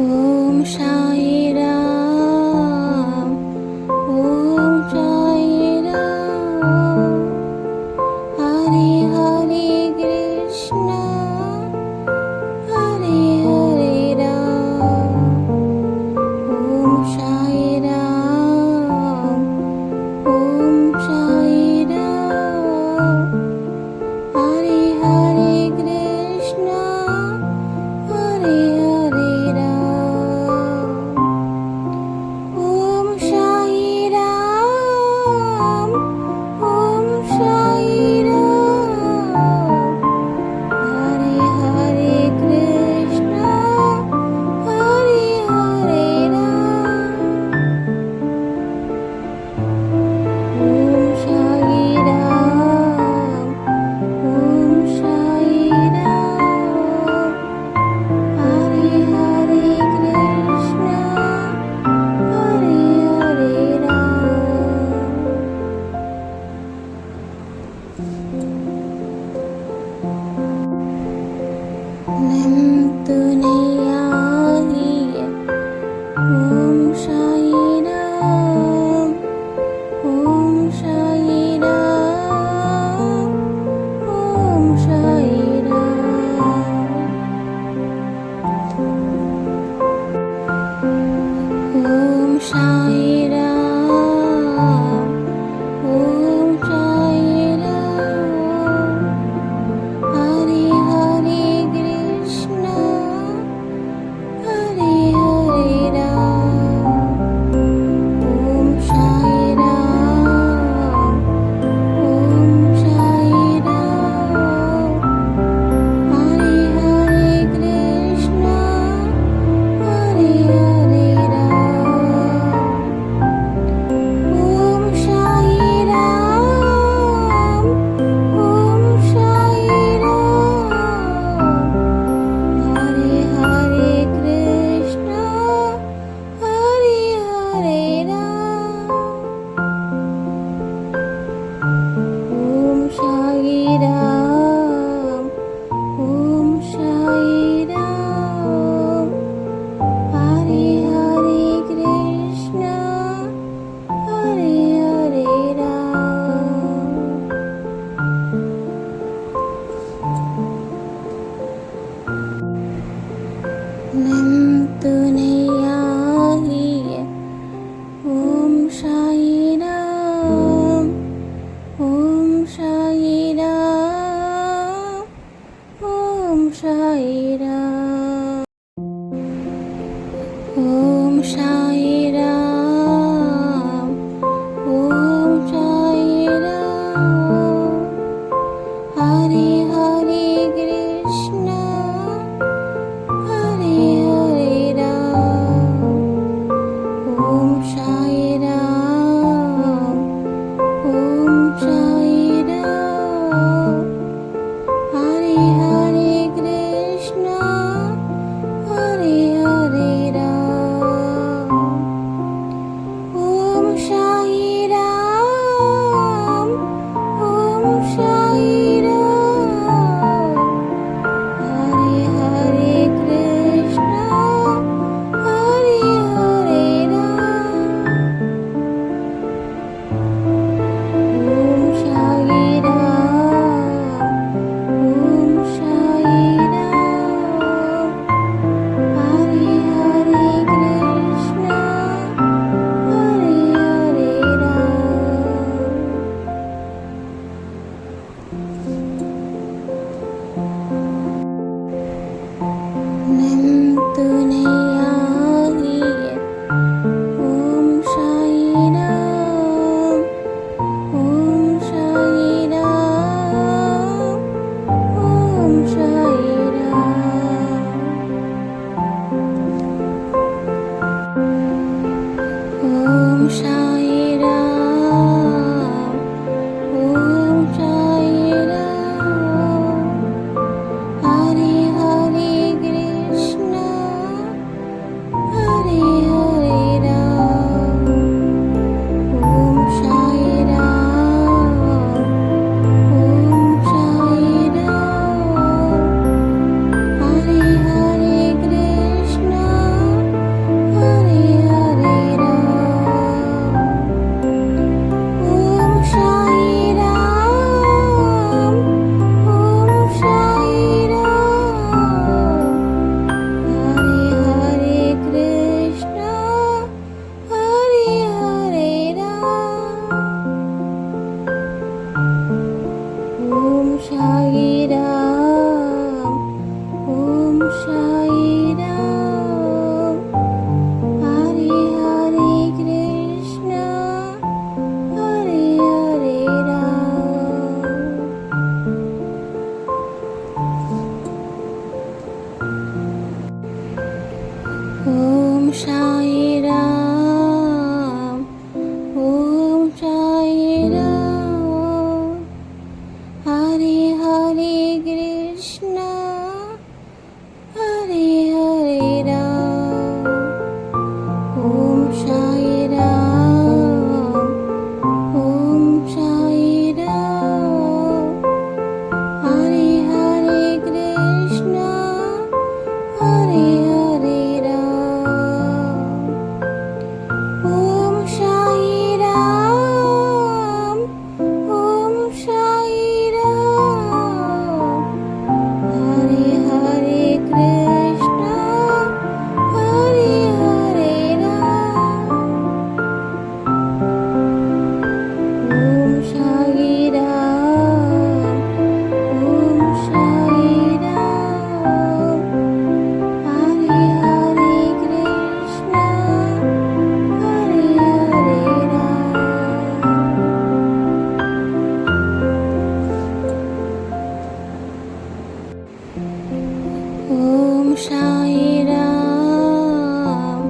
ওম সাই রাম, ওম সাই রাম, হরে হরে কৃষ্ণ, হরে হরে রাম। ওম সাই রাম, ওম সাই রাম, হরে হরে কৃষ্ণ, হরে হরে রাম। ওম সাই রাম, ওম সাই রাম, হরে হরে কৃষ্ণ, হরে হরে রাম। ওম সাই রাম, ওম সাই রাম, হরে হরে কৃষ্ণ, হরে হরে রাম। नम तो नहीं आई है। ओम साई राम, ओम साई राम, ओम साई राम। ओम साई राम, ओम साई राम, हरे हरे कृष्ण, हरे हरे राम। ओम साई राम, ओम साई राम, हरे हरे कृष्ण, हरे हरे राम। ओम साई राम, ओम साई राम, हरे हरे कृष्ण, हरे हरे राम। ओम साई राम, ओम साई राम, हरे हरे कृष्ण, हरे हरे राम। नम तो नहीं आई है। ओम साई राम, ओम साई राम, ओम साई राम। ओम साई राम, ओम साई राम, हरे हरे कृष्ण, हरे हरे राम। ओम साई राम, ओम साई राम, हरे हरे कृष्ण, हरे हरे राम। ওম সাই রাম, ওম সাই রাম। হরে হরে কৃষ্ণ, হরে হরে রাম। ওম সাই রাম, ওম সাই রাম। হরে হরে কৃষ্ণ, হরে হরে রাম। ওম সাই রাম, ওম সাই রাম। হরে হরে কৃষ্ণ, হরে হরে রাম। ওম সাই রাম, ওম সাই রাম। হরে হরে কৃষ্ণ, হরে হরে রাম। ওম সাই রাম,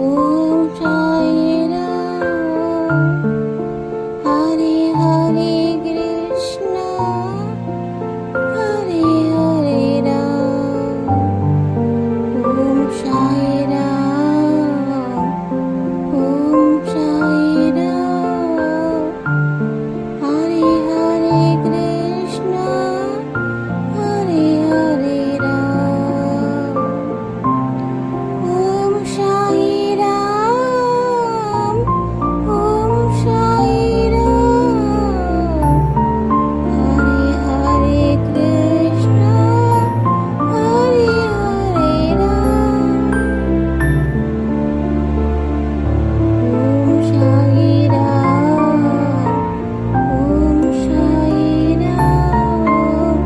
ওম সাই রাম। হরে হরে কৃষ্ণ, হরে হরে রাম। ওম সাই রাম, ওম সাই রাম। হরে হরে কৃষ্ণ, হরে হরে রাম। ওম সাই রাম, ওম সাই রাম। হরে হরে কৃষ্ণ, হরে হরে রাম। ওম সাই রাম, ওম সাই রাম।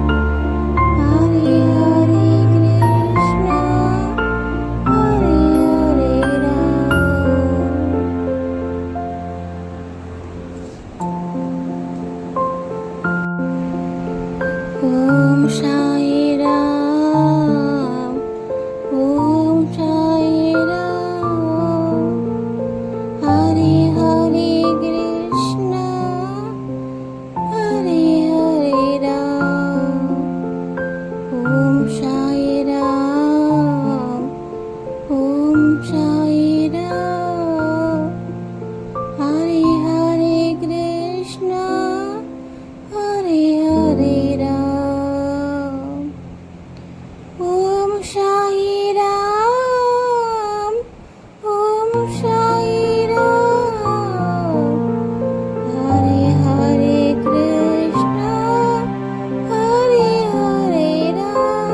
হরে হরে কৃষ্ণ, হরে হরে রাম। ওম সাই রাম, ওম সাই রাম। হরে হরে কৃষ্ণ, হরে হরে রাম। ওম সাই রাম, ওম সাই রাম। হরে হরে কৃষ্ণ, হরে হরে রাম। ওম সাই রাম, ওম সাই রাম। হরে হরে কৃষ্ণ, হরে হরে রাম।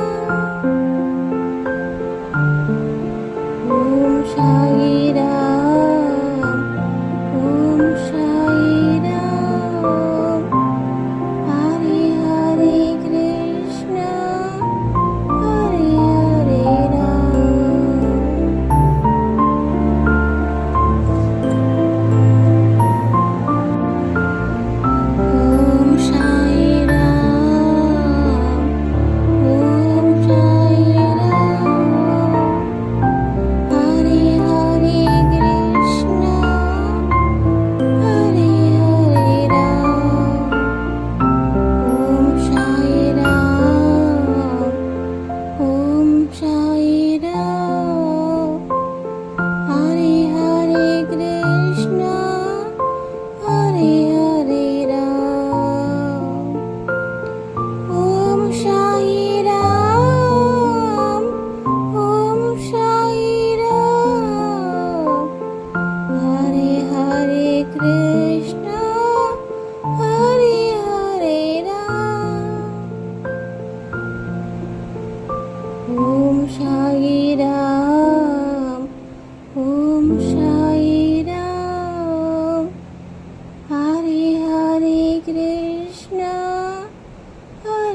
ওম সাই রাম, ওম সাই রাম। হরে হরে কৃষ্ণ, হরে হরে রাম। ওম সাই রাম, ওম সাই রাম। হরে হরে কৃষ্ণ, হরে হরে রাম। ওম সাই রাম, ওম সাই রাম। হরে হরে কৃষ্ণ, হরে হরে রাম। ওম সাই রাম, ওম সাই রাম। হরে হরে কৃষ্ণ, হরে হরে রাম। ওম সাই রাম।